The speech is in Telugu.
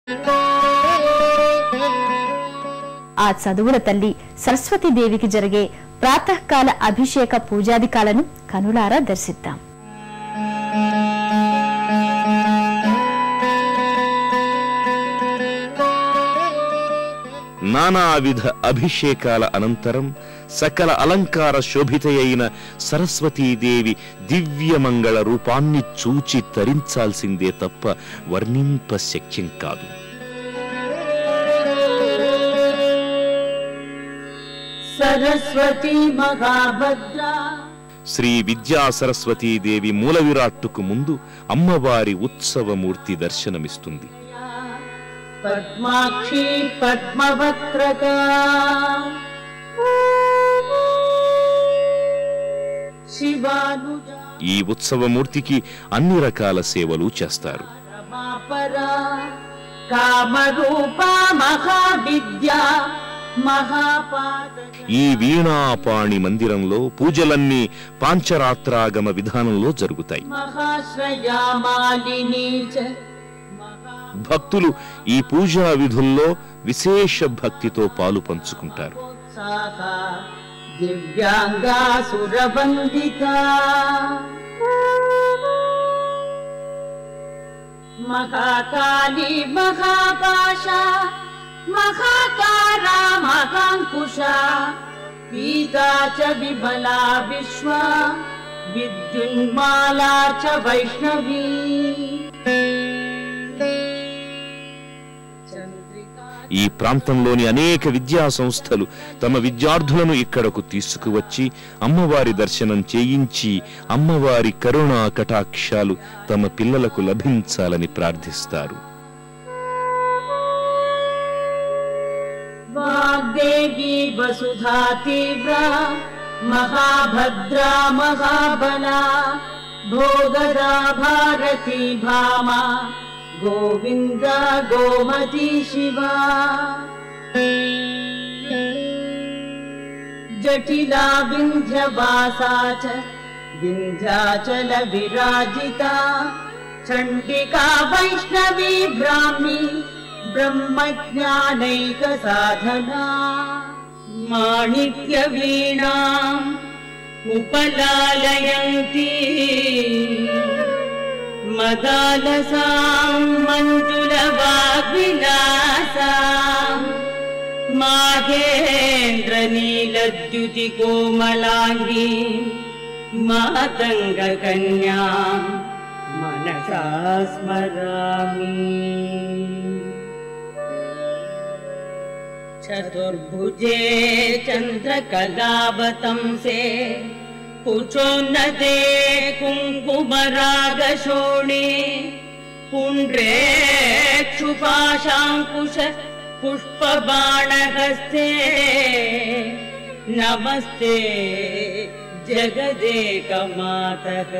ఆ చదువుల తల్లి సరస్వతీదేవికి జరిగే ప్రాతకాల అభిషేక పూజాదికాలను కనులారా దర్శిద్దాం. నానావిధ అభిషేకాల అనంతరం సకల అలంకార శోభితయైన సరస్వతీదేవి దివ్యమంగళ రూపాన్ని చూచి తరించాల్సిందే తప్ప వర్ణింప శక్యం కాదు. సరస్వతి మహాభద్ర శ్రీ విద్యా సరస్వతీదేవి మూల విరాట్టుకు ముందు అమ్మవారి ఉత్సవమూర్తి దర్శనమిస్తుంది. పద్మాక్షి పద్మవక్త్రకా శివానుజ ఈ ఉత్సవమూర్తికి అన్ని రకాల సేవలు చేస్తారు. కామరూపా మహావిద్యా ఈ వీణాపాణి మందిరంలో పూజలన్నీ పాంచరాత్రాగమ విధానంలో జరుగుతాయి. భక్తులు ఈ పూజా విధుల్లో విశేష భక్తితో పాలు పంచుకుంటారు. మహాకాళీ మహాపాశ మహాకారా మహాంకుశ పీతా చ విమలా విశ్వ విద్యున్మాలా చ వైష్ణవీ. ఈ ప్రాంతంలోని అనేక విద్యా సంస్థలు తమ విద్యార్థులను ఇక్కడకు తీసుకువచ్చి అమ్మవారి దర్శనం చేయించి అమ్మవారి కరుణా కటాక్షాలు తమ పిల్లలకు లభించాలని ప్రార్థిస్తారు. వాగ్దేవి వసుధా తీవ్ర మహాభద్రా మహాబలా భోగదా భారతీ భామా గోవింద గోమతి శివా. జటిలా వింధ్యవాసా చ వింధ్యాచల విరాజితా చండికా వైష్ణవీ బ్రాహ్మీ బ్రహ్మజ్ఞానైక సాధనా. మాణిక్య వీణాం ఉపలాలయంతి మదాలసాం మంజుల వాగ్విలాసాం మాహేంద్ర నీలద్యుతి కోమలాంగీ మాతంగ కన్యాం మనసా స్మరామి. చతుర్భుజే చంద్రకళావతంసే కుచోన్నతే కుంకుమరాగశోణే పుండ్రేక్షుపాశాంకుశ పుష్పబాణహస్తే నమస్తే జగదేకమాతః.